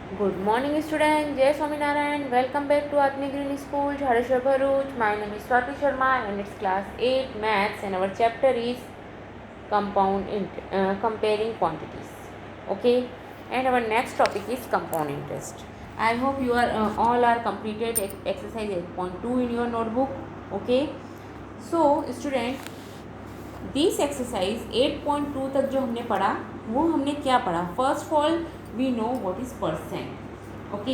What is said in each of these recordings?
Good morning, students. Jai Swaminarayan. Welcome back to Atmi Green School, Jhareshwar Bharuch. My name is Swati Sharma, and it's class 8 maths, and our chapter is comparing quantities. Okay, and our next topic is compound interest. I hope you are all are completed exercise 8.2 in your notebook. Okay, so student, this exercise 8.2 तक जो हमने पढ़ा वो हमने क्या पढ़ा. First of all we know what is percent. Okay,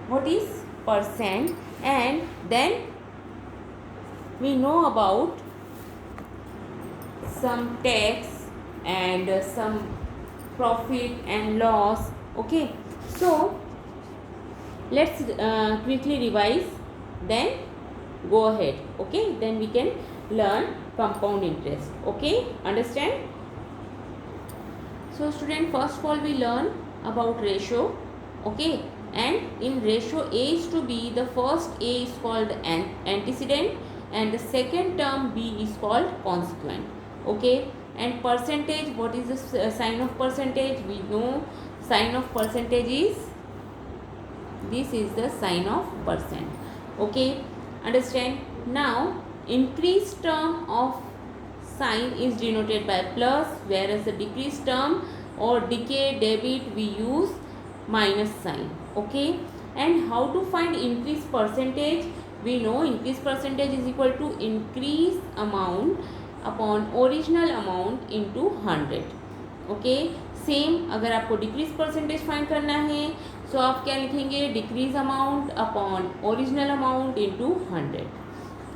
what is percent, and then we know about some tax and some profit and loss. Okay, so let's quickly revise, then go ahead. Okay, then we can learn compound interest. Okay, understand? So student, first of all we learn about ratio. Okay, and in ratio A is to B, the first A is called antecedent and the second term B is called consequent. Okay, and percentage, what is the sign of percentage? We know sign of percentage is, this is the sign of percent. Okay, understand? Now increased term of sign is denoted by plus, whereas the decreased term or decay debit we use minus sign. Okay, and how to find increased percentage? We know increased percentage is equal to increased amount upon original amount into 100. Okay, same अगर आपको decrease percentage find करना है सो आप क्या लिखेंगे, decrease amount upon original amount into 100.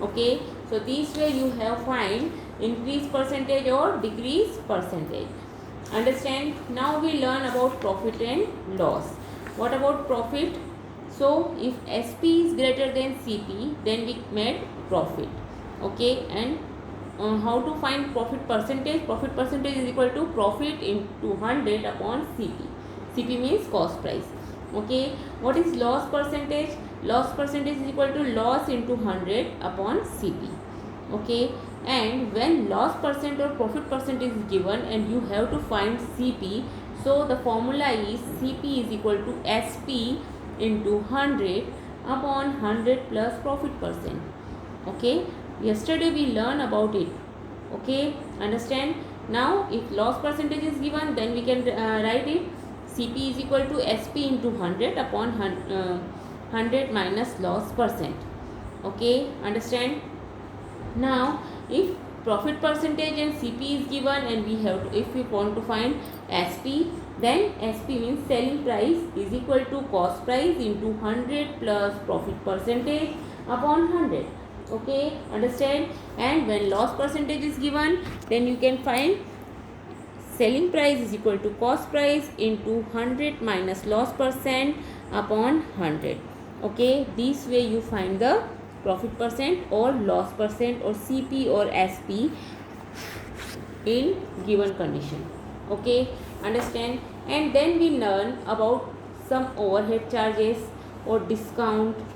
Okay, so this way you have find increase percentage और decrease percentage. Understand? Now we learn about profit and loss. What about profit? So if S P is greater than C P then we made profit. Okay, and how to find profit percentage? Profit percentage is equal to profit into 100 upon CP. CP means cost price. Okay, what is loss percentage? Loss percentage is equal to loss into 100 upon CP. Okay, and when loss percent or profit percentage is given and you have to find CP, so the formula is CP is equal to SP into 100 upon 100 plus profit percent. Okay, yesterday we learned about it. Okay, understand? Now if loss percentage is given then we can write it CP is equal to SP into 100 upon 100 minus loss percent. Okay, understand? Now if profit percentage and CP is given and we have to, if we want to find SP, then SP means selling price is equal to cost price into 100 plus profit percentage upon 100. Okay, understand? And when loss percentage is given then you can find selling price is equal to cost price into 100 minus loss percent upon 100. Okay, this way you find the profit percent or loss percent or CP or SP in given condition. Okay, understand? And then we learn about some overhead charges or discount.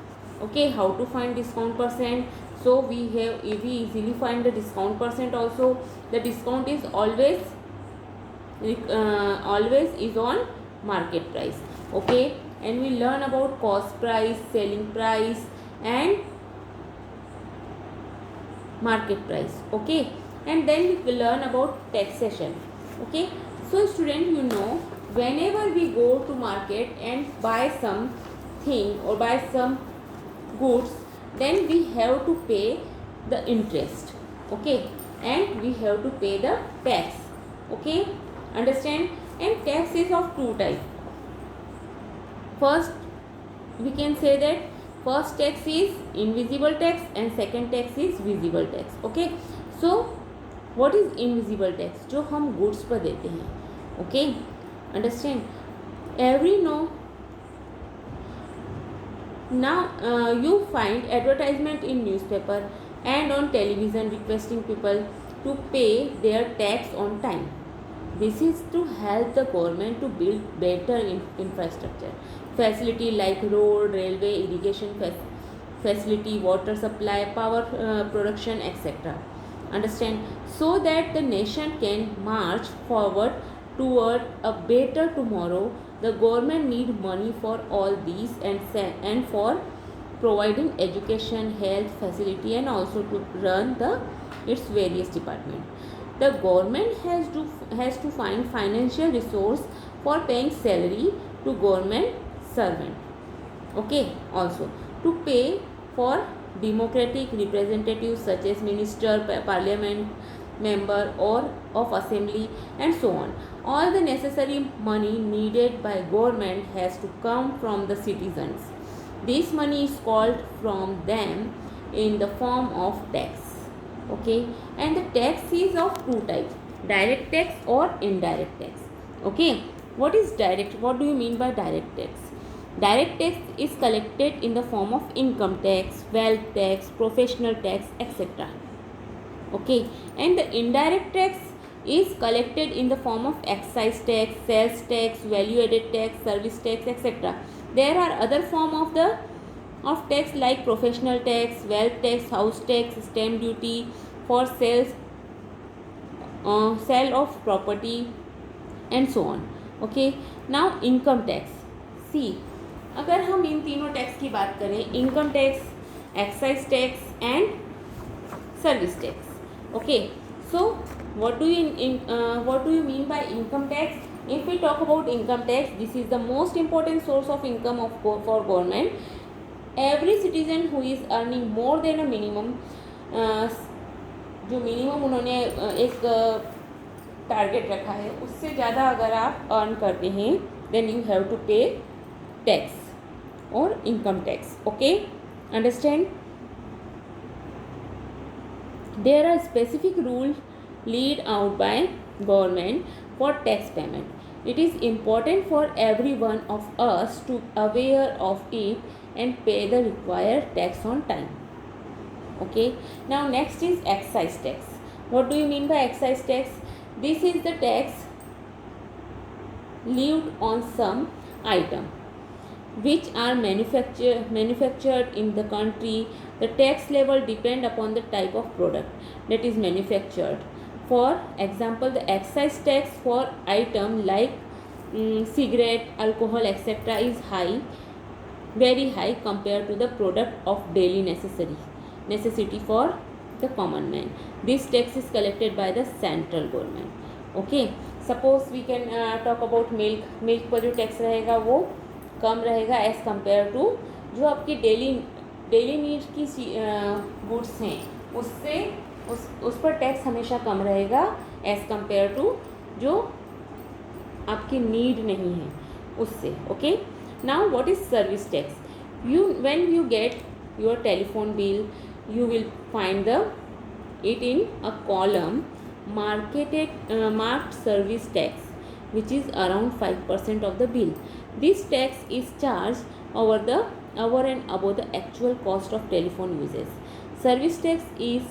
Okay, how to find discount percent? So we easily find the discount percent also. The discount is always is on market price. Okay, and we learn about cost price, selling price and market price. Okay, and then we will learn about taxation. Okay, so student, you know, whenever we go to market and buy something or buy some goods, then we have to pay the interest. Okay, and we have to pay the tax. Okay, understand? And tax is of two types. First we can say that first tax is invisible tax and second tax is visible tax. Okay, so what is invisible tax? जो हम goods पर देते हैं. Okay, understand? Every know. Now you find advertisement in newspaper and on television requesting people to pay their tax on time. This is to help the government to build better infrastructure facility like road, railway, irrigation facility, water supply, power production, etc. Understand? So that the nation can march forward toward a better tomorrow The government need money for all these and for providing education, health facility, and also to run its various departments. The government has to find financial resource for paying salary to government servant. Okay, also to pay for democratic representatives such as minister, parliament member or of assembly, and so on. All the necessary money needed by government has to come from the citizens. This money is called from them in the form of tax. Okay, and the tax is of two types: direct tax or indirect tax. Okay, what is direct? What do you mean by direct tax? Direct tax is collected in the form of income tax, wealth tax, professional tax, etc. Okay, and the indirect tax is collected in the form of excise tax, sales tax, value added tax, service tax, etc. There are other form of tax like professional tax, wealth tax, house tax, stamp duty for sale of property, and so on. Okay, now income tax. See, अगर हम इन तीनों tax की बात करें, income tax, excise tax and service tax. Okay, so what do you mean by income tax? If we talk about income tax, this is the most important source of income for government. Every citizen who is earning more than a minimum, जो minimum उन्होंने एक target रखा है उससे ज़्यादा अगर आप earn करते हैं, then you have to pay tax or income tax. Okay, understand? There are specific rules laid out by government for tax payment. It is important for every one of us to aware of it and pay the required tax on time. Okay, now next is excise tax. What do you mean by excise tax? This is the tax levied on some item which are manufactured in the country. The tax level depend upon the type of product that is manufactured. For example, the excise tax for item like cigarette, alcohol, etc. is high, very high compared to the product of daily necessity for the common man. This tax is collected by the central government. Okay, suppose we can talk about milk पर जो tax रहेगा वो कम रहेगा as compare to जो आपकी daily needs की goods हैं उससे उस पर टैक्स हमेशा कम रहेगा एज़ कम्पेयर टू जो आपकी नीड नहीं है उससे. Okay, now what is service tax? When you get your telephone bill you will find it in a column marked service tax, which is around 5% of the bill. This tax is charged over and above the actual cost of telephone usage. Service tax is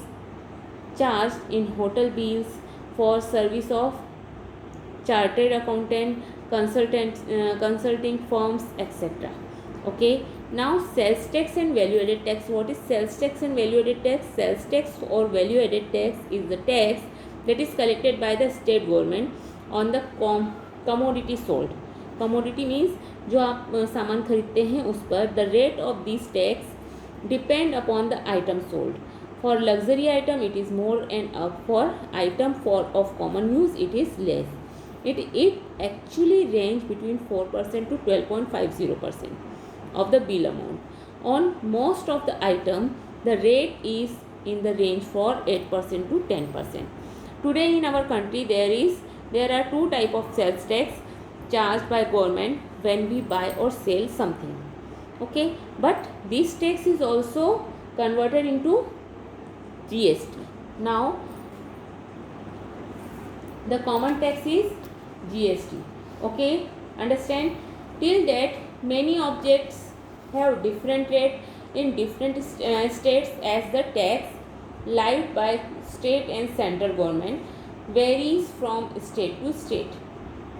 charged in hotel bills, for service of chartered accountant, consulting firms, etc. Okay, now sales tax and value added tax. What is sales tax and value added tax? Sales tax or value added tax is the tax that is collected by the state government on the commodity sold. Commodity means जो आप सामान खरीदते हैं उस पर. The rate of this tax depend upon the item sold. For luxury item it is more and for item of common use it is less. It actually range between 4% to 12.50% of the bill amount. On most of the item, the rate is in the range for 8% to 10%. Today in our country there are two type of sales tax charged by government when we buy or sell something. Okay, but this tax is also converted into GST. Now the common tax is GST. Okay, understand? Till that many objects have different rate in different states as the tax levied by state and central government varies from state to state.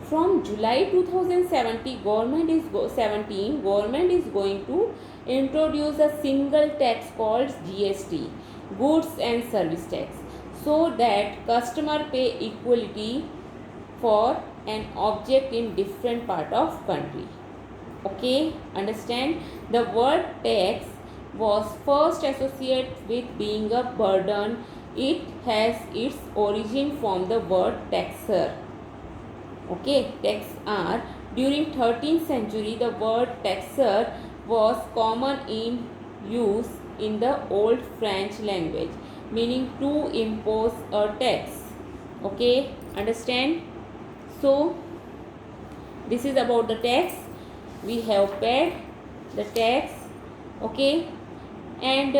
From July 2017 government is going to introduce a single tax called GST, goods and service tax, so that customer pay equality for an object in different part of country. Okay, understand? The word tax was first associated with being a burden. It has its origin from the word taxer. Okay, taxer. During 13th century, the word taxer was common in use in the old French language, meaning to impose a tax. Okay, understand? So this is about the tax. We have paid the tax. Okay, and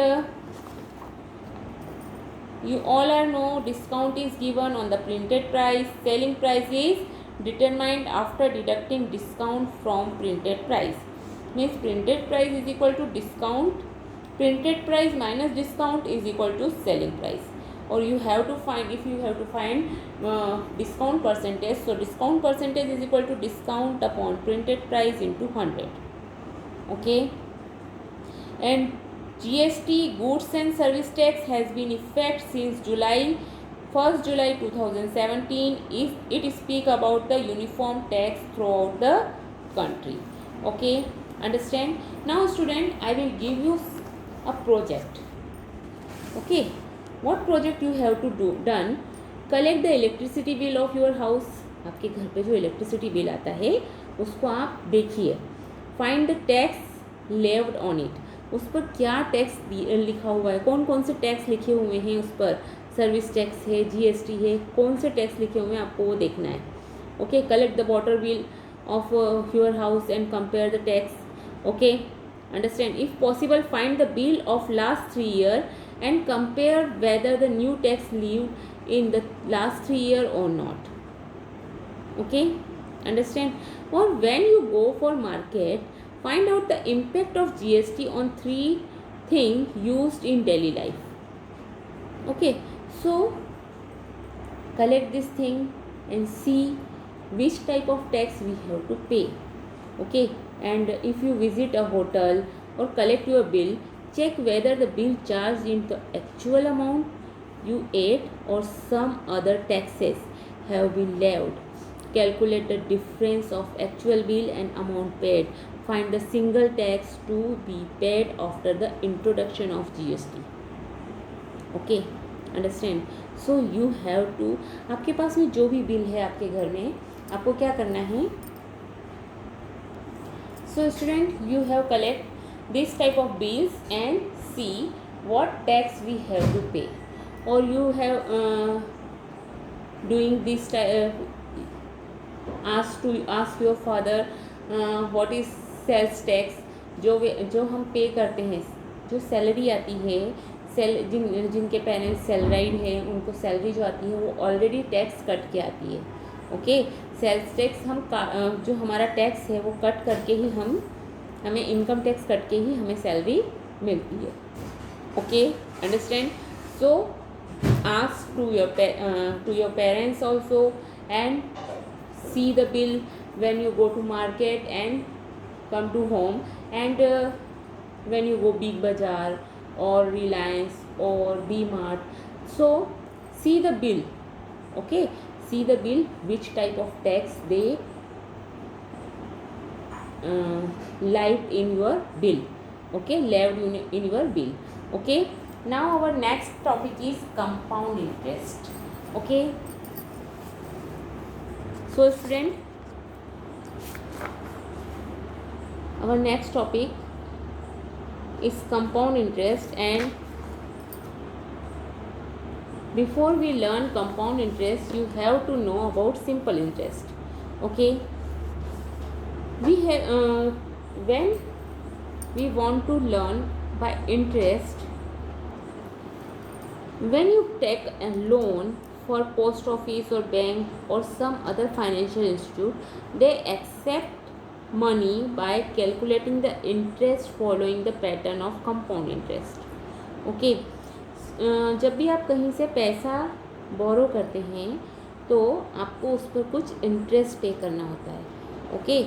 you all are know discount is given on the printed price. Selling price is determined after deducting discount from printed price. Means printed price is equal to discount. Printed price minus discount is equal to selling price. Or you have to find, if you have to find discount percentage, so discount percentage is equal to discount upon printed price into 100. Okay, and GST, goods and service tax, has been in effect since July 2017. If it speak about the uniform tax throughout the country. Okay, understand? Now student, I will give you a project. Okay, what project you have to do done? Collect the electricity bill of your house. आपके घर पे जो electricity bill आता है उसको आप देखिए. Find the tax levied on it. उस पर क्या टैक्स लिखा हुआ है, कौन कौन से टैक्स लिखे हुए हैं उस पर. सर्विस टैक्स है, जीएसटी है, कौन से टैक्स लिखे हुए हैं आपको वो देखना है. Okay, collect the water bill of your house and compare the tax. Okay, understand? If possible, find the bill of last 3 years and compare whether the new tax lived in the last 3 years or not. Okay, understand? Or when you go for market, find out the impact of GST on 3 things used in daily life. Okay, so collect this thing and see which type of tax we have to pay. Okay, and if you visit a hotel or collect your bill, check whether the bill charged in the actual amount you ate or some other taxes have been levied. Calculate the difference of actual bill and amount paid. Find the single tax to be paid after the introduction of GST. Okay, understand? So you have to, आपके पास में जो भी bill है आपके घर में, आपको क्या करना है? So student, you have collect this type of bills and see what tax we have to pay. Or you have doing this ask your father what is sales tax. जो हम पे करते हैं, जो सैलरी आती है, जिनके पेरेंट्स सैलराइड है उनको सैलरी जो आती है वो ऑलरेडी टैक्स कट के आती है. ओके, सेल्स टैक्स हम जो हमारा टैक्स है वो कट करके ही हमें इनकम टैक्स कट के ही हमें सैलरी मिलती है. Okay, understand? So ask to your parents also and see the bill when you go to market and come to home and when you go big Bazaar और रिलायंस और D Mart. So see the bill. Okay, see the bill, which type of tax they levied in your bill. Okay, levied in your bill. Okay, now our next topic is compound interest. Okay, so student, our next topic is compound interest. And before we learn compound interest, you have to know about simple interest. Okay, we have when we want to learn by interest, when you take a loan for post office or bank or some other financial institute, they accept money by calculating the interest following the pattern of compound interest. Okay, जब भी आप कहीं से पैसा बोरो करते हैं तो आपको उस पर कुछ इंटरेस्ट पे करना होता है. Okay,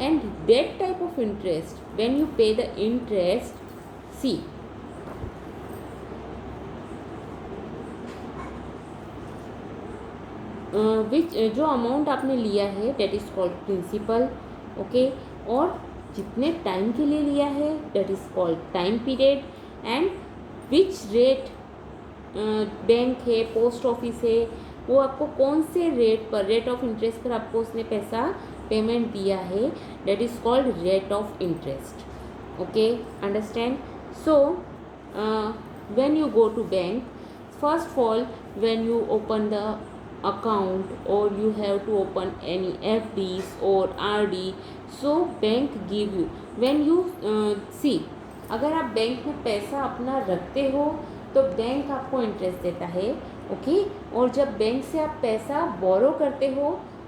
and that type of interest when you pay the interest, see जो अमाउंट आपने लिया है that is called principal, okay. और जितने टाइम के लिए लिया है that is called time period. And which rate bank है, पोस्ट ऑफिस है, वो आपको कौन से रेट पर, रेट ऑफ इंटरेस्ट पर आपको उसने पैसा पेमेंट दिया है that is called rate of interest, okay. Understand? So when you go to bank, first of all when you open the account or you have to open any FDs or RD, so bank give you, when you see, अगर आप bank में पैसा अपना रखते हो तो bank आपको interest देता है, ओके। और जब बैंक से आप पैसा बोरो करते हो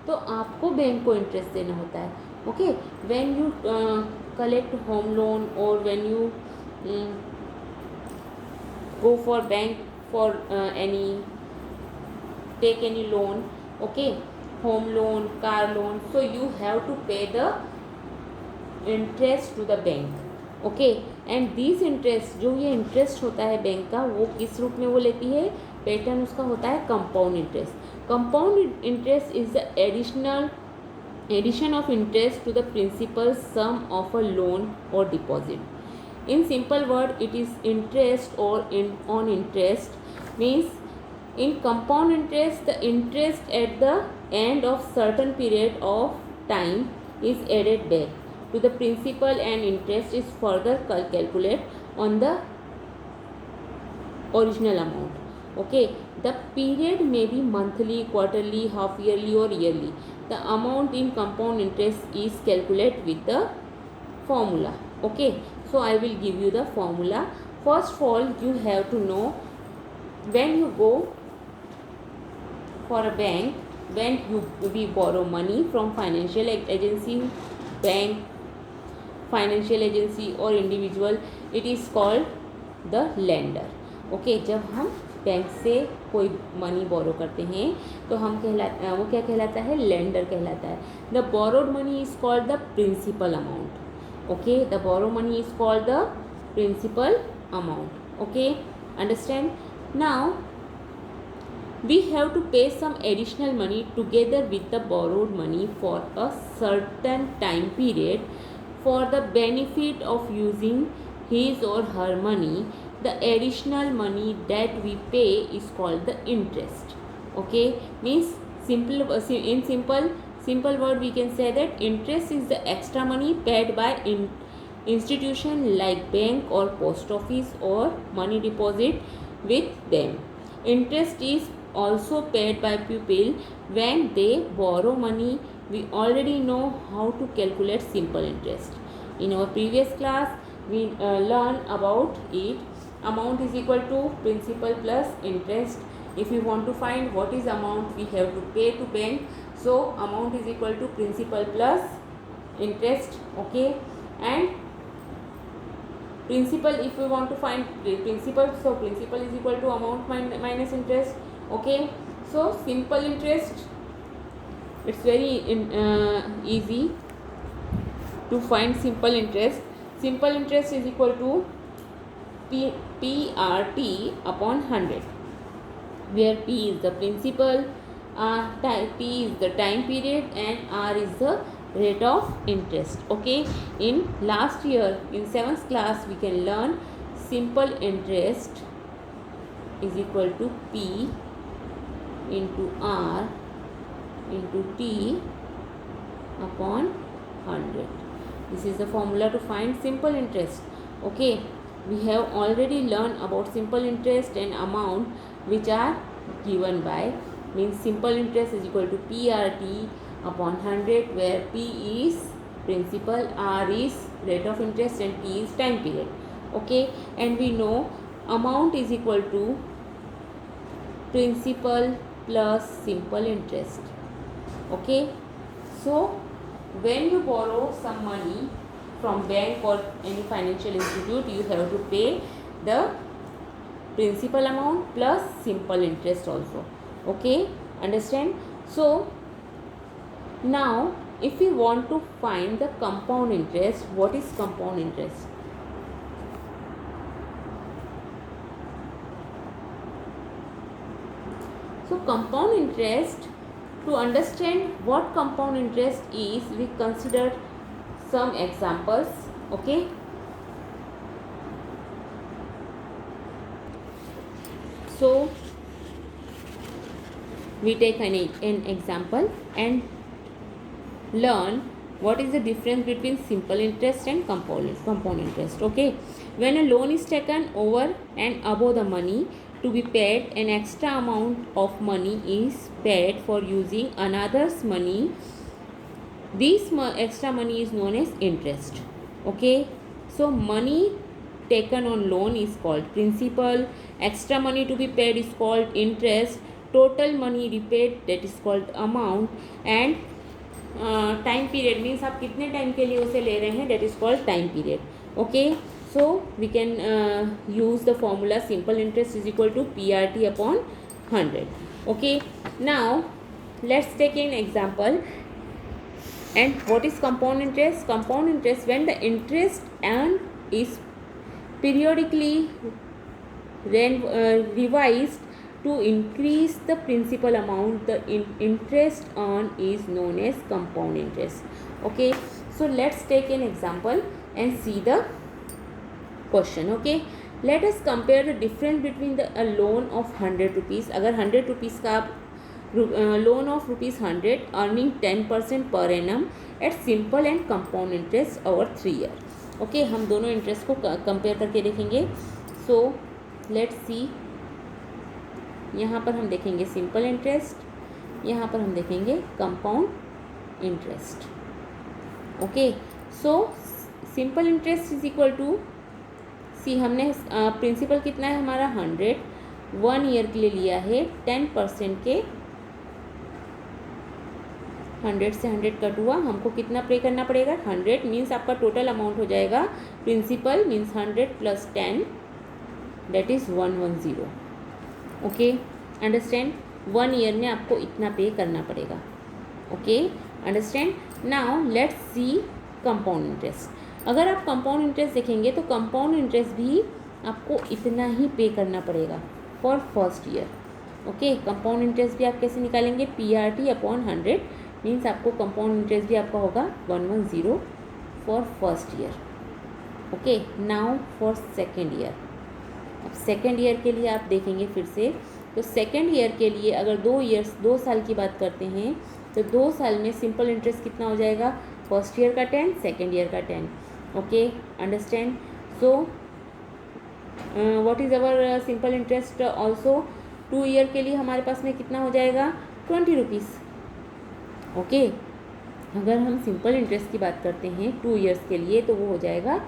तो आपको बैंक को इंटरेस्ट देना होता है, okay. When you collect home loan और when you go for bank for take any loan, okay, home loan, car loan, so you have to pay the interest to the bank, okay। and these interest, जो ये interest होता है bank का, वो किस रूप में वो लेती है, पैटर्न उसका होता है compound interest. Compound interest is the addition of interest to the principal sum of a loan और deposit. In simple word, it is interest or on interest, means in compound interest the interest at the end of certain period of time is added back to the principal and interest is further calculated on the original amount, okay। The period may be monthly, quarterly, half yearly or yearly. The amount in compound interest is calculated with the formula, okay। So I will give you the formula. First of all you have to know, when you go for a bank, when we borrow money from financial agency, bank, financial agency or individual, it is called the lender, okay। जब हम bank से कोई money borrow करते हैं तो हम वो क्या कहलाता है, लेंडर कहलाता है। The borrowed money is called the principal amount, okay। The borrow money is called the principal amount, okay। Understand? Now we have to pay some additional money together with the borrowed money for a certain time period for the benefit of using his or her money. The additional money that we pay is called the interest, okay। Means simple word we can say that interest is the extra money paid by institution like bank or post office or money deposit with them. Interest is also paid by people when they borrow money. We already know how to calculate simple interest. In our previous class we learned about it. Amount is equal to principal plus interest. If we want to find what is amount we have to pay to bank, so amount is equal to principal plus interest, okay। And principal, if we want to find principal, so principal is equal to amount minus interest, okay। So simple interest, it's very easy to find simple interest. Simple interest is equal to PRT upon 100, where P is the principal, P is the time period and R is the rate of interest, okay। In last year in 7th class we can learn simple interest is equal to P into R into T upon 100. This is the formula to find simple interest, okay। We have already learned about simple interest and amount which are given by, means simple interest is equal to PRT upon 100, where P is principal, R is rate of interest and T is time period, okay। And we know amount is equal to principal plus simple interest, okay। So when you borrow some money from bank or any financial institute, you have to pay the principal amount plus simple interest also, okay। Understand? So now if we want to find the compound interest, what is compound interest? So compound interest To understand what compound interest is, we consider some examples. Okay. So we take an example and learn what is the difference between simple interest and compound interest. Okay. When a loan is taken over and above the money to be paid, an extra amount of money is paid for using another's money. This extra money is known as interest. Okay. So money taken on loan is called principal, extra money to be paid is called interest, total money repaid that is called amount, and time period means आप कितने time के लिए उसे ले रहे हैं that is called time period. Okay. So we can use the formula simple interest is equal to PRT upon 100. Okay. Now let's take an example. And what is compound interest? Compound interest, when the interest earned is periodically revised to increase the principal amount, the interest earned is known as compound interest. Okay. So let's take an example and see the question. Okay. Let us compare the difference between a loan of 100 rupees. अगर 100 rupees का आप loan of rupees 100 earning 10% per annum at simple and compound interest over 3 year. Okay. हम दोनों interest को compare करके देखेंगे. So let's see. यहाँ पर हम देखेंगे सिंपल इंटरेस्ट, यहाँ पर हम देखेंगे compound interest. Okay. So simple interest is equal to C. हमने प्रिंसिपल कितना है हमारा 100, 1 ईयर के लिए लिया है. 10% के 100 से 100 कट हुआ, हमको कितना पे करना पड़ेगा 100. मीन्स आपका टोटल अमाउंट हो जाएगा principal means 100 + 10 that is 110. Okay. Understand. 1 year में आपको इतना पे करना पड़ेगा. Okay. Understand. Now let's see compound interest. अगर आप कंपाउंड इंटरेस्ट देखेंगे तो कंपाउंड इंटरेस्ट भी आपको इतना ही पे करना पड़ेगा for first year. Okay. Compound interest भी आप कैसे निकालेंगे? PRT अपॉन 100 मीन्स आपको कंपाउंड इंटरेस्ट भी आपका होगा 110 for first year. Okay. Now for second year. अब सेकेंड ईयर के लिए आप देखेंगे फिर से. तो सेकेंड ईयर के लिए अगर 2 साल की बात करते हैं तो 2 साल में सिंपल इंटरेस्ट कितना हो जाएगा? फर्स्ट ईयर का 10, सेकेंड ईयर का 10. Okay. Understand. So what is our simple interest also? 2 year के लिए हमारे पास में कितना हो जाएगा? 20 रुपीज़. ओके. अगर हम सिंपल इंटरेस्ट की बात करते हैं 2 ईयर्स के लिए तो वो हो जाएगा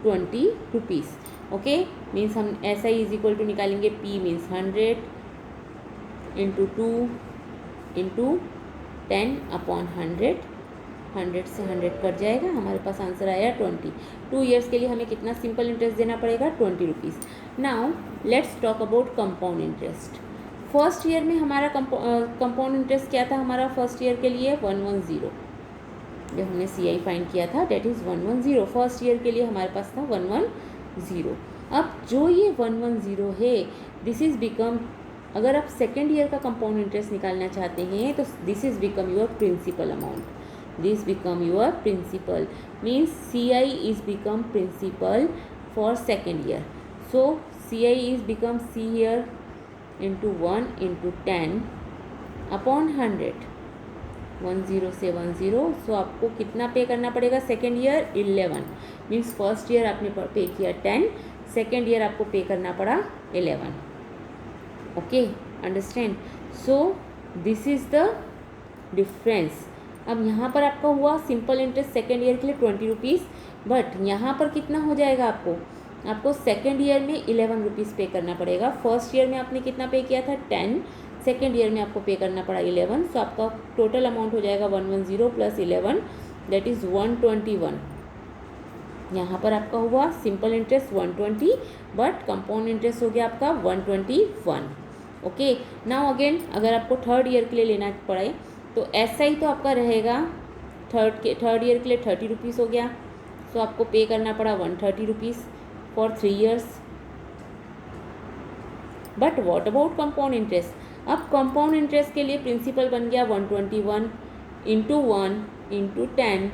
20 रुपीज़. ओके. मीन्स हम ऐसा ही इज इक्वल टू निकालेंगे. P means 100 into 2 into 10 upon 100. 100 से 100 कट जाएगा, हमारे पास आंसर आया 20. 2 ईयर्स के लिए हमें कितना सिंपल इंटरेस्ट देना पड़ेगा? 20 rupees. Now let's talk about compound interest. First year में हमारा कंपाउंड इंटरेस्ट क्या था हमारा फर्स्ट ईयर के लिए? 110. जो हमने CI फाइंड किया था डेट इज़ 110. फर्स्ट ईयर के लिए हमारे पास था 110. अब जो ये 110 है दिस इज़ बिकम, अगर आप सेकेंड ईयर का कंपाउंड इंटरेस्ट निकालना चाहते हैं तो this is become your principal amount. This become your principal means CI is become principal for second year. So CI is become C year into 1 into 10 upon 100. 10 से 10. सो आपको कितना पे करना पड़ेगा second year? 11. Means first year आपने पे किया 10, second year आपको पे करना पड़ा 11. Okay. Understand. So this is the difference. अब यहाँ पर आपका हुआ सिंपल इंटरेस्ट सेकेंड ईयर के लिए 20 रुपीज़, बट यहाँ पर कितना हो जाएगा आपको सेकेंड ईयर में 11 रुपीज़ पे करना पड़ेगा. फर्स्ट ईयर में आपने कितना पे किया था? 10. सेकेंड ईयर में आपको पे करना पड़ा 11. सो आपका टोटल अमाउंट हो जाएगा 110 + 11 दैट इज़ 121. यहाँ पर आपका हुआ simple interest 120 but compound interest हो गया आपका 121. ओके. नाउ अगेन अगर आपको थर्ड ईयर के लिए लेना पड़े तो ऐसा ही तो आपका रहेगा. थर्ड ईयर के लिए 30 रुपीज़ हो गया. सो आपको पे करना पड़ा 130 rupees for 3 years. But what about compound interest? अब कंपाउंड इंटरेस्ट के लिए प्रिंसिपल बन गया 121 इंटू 1 इंटू 10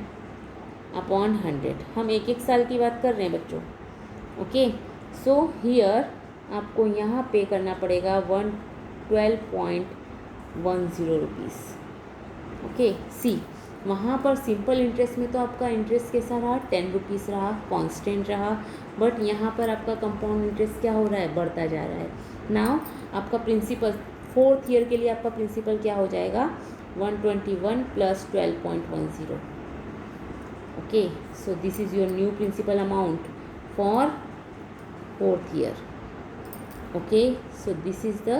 अपॉन 100। हम एक एक साल की बात कर रहे हैं बच्चों। ओके, सो हियर आपको यहाँ पे करना पड़ेगा 112.10 रुपीज़। ओके, सी वहाँ पर सिंपल इंटरेस्ट में तो आपका इंटरेस्ट कैसा रहा, 10 रुपीज़ रहा, कांस्टेंट रहा, बट यहाँ पर आपका कंपाउंड इंटरेस्ट क्या हो रहा है, बढ़ता जा रहा है। नाउ आपका प्रिंसिपल 4th ईयर के लिए आपका प्रिंसिपल क्या हो जाएगा, 121 plus 12.10। Okay, so this is your new principal amount for 4th year. Okay, so this is the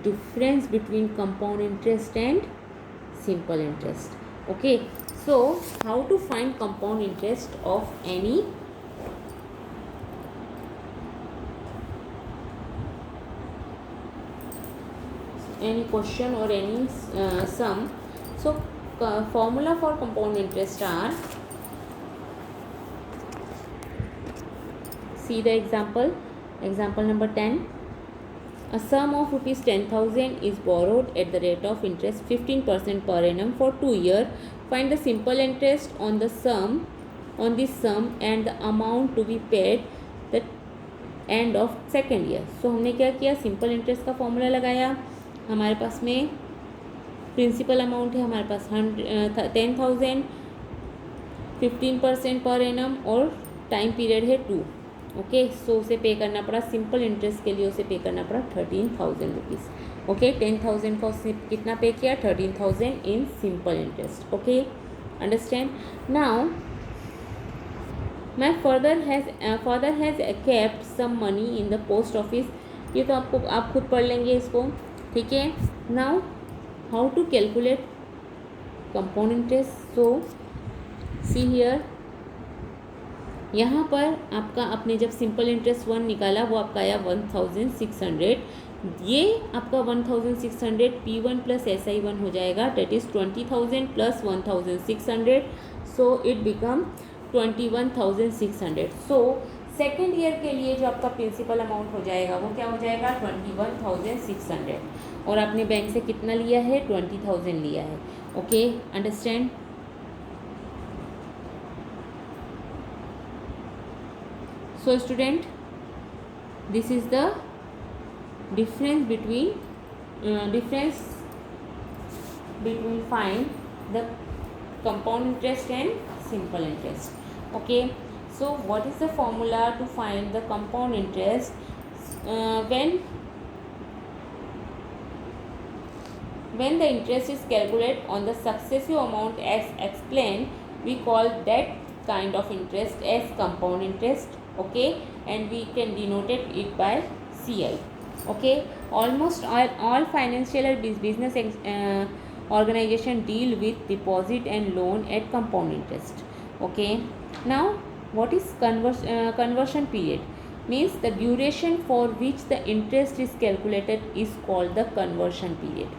difference between compound interest and simple interest. Okay, so how to find compound interest of any question or any sum. So formula for compound interest are, see the example number 10. A sum of rupees 10,000 is borrowed at the rate of interest 15% per annum for 2 years. Find the simple interest on this sum and the amount to be paid the end of second year. So हमने क्या किया, simple interest का formula लगाया। हमारे पास में principal amount है, हमारे पास 10,000, 15% per annum और टाइम पीरियड है 2। ओके, सो उसे पे करना पड़ा, सिंपल इंटरेस्ट के लिए उसे पे करना पड़ा 13,000 रुपीज़। ओके, 10,000 का उसने कितना पे किया, 13,000 in simple interest. Okay, understand. Now my father has kept some money in the post office. ये तो आप खुद पढ़ लेंगे इसको, ठीक है। Now how to calculate compound interest, so see here, यहाँ पर आपका आपने जब सिंपल इंटरेस्ट 1 निकाला वो आपका आया 1,600। ये आपका 1,600 P1 प्लस SI1 हो जाएगा, that is 20,000 plus 1,600, so it become 21,600। So second year के लिए जो आपका प्रिंसिपल अमाउंट हो जाएगा वो क्या हो जाएगा, 21,600। और आपने बैंक से कितना लिया है, 20,000 लिया है। Okay, understand. So student, this is the difference between find the compound interest and simple interest. Okay, so what is the formula to find the compound interest? When the interest is calculated on the successive amount as explained, we call that kind of interest as compound interest. Okay, and we can denote it by CI. Okay, almost all financial or business organization deal with deposit and loan at compound interest. Okay, now what is conversion period? Means the duration for which the interest is calculated is called the conversion period.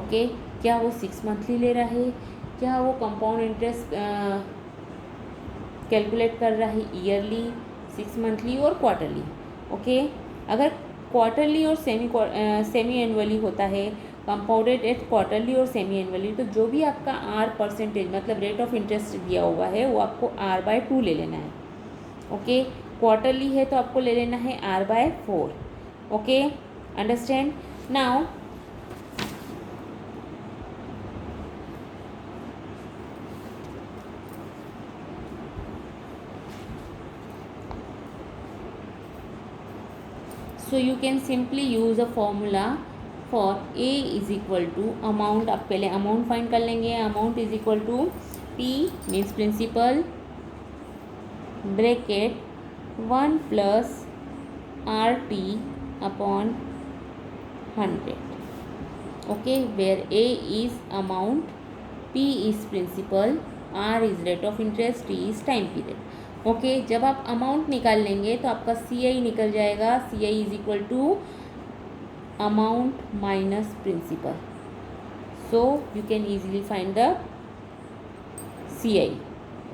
Okay, क्या वो 6 monthly ले रहा है, क्या वो compound interest calculate कर रहा है ईयरली, 6 मंथली और क्वार्टरली। ओके, अगर क्वार्टरली और सेमी एनुअली होता है, कंपाउंडेड एट क्वार्टरली और सेमी एनुअली, तो जो भी आपका R% मतलब रेट ऑफ इंटरेस्ट दिया हुआ है वो आपको R/2 ले लेना है। ओके, क्वार्टरली है तो आपको ले लेना है R/4। Okay, understand. Now so you can simply use a formula for A is equal to amount। आप पहले अमाउंट फाइंड कर लेंगे, amount is equal to P means principal bracket 1 plus RT upon 100। Okay, where A is amount, P is principal, R is rate of interest, T is time period। Okay, जब आप amount निकाल लेंगे तो आपका CI निकल जाएगा, CI is equal to amount minus principal. So you can easily find the CI।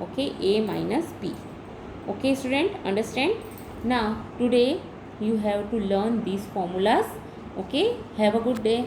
Okay, A minus P। Okay student, understand? Now today you have to learn these formulas Okay, have a good day.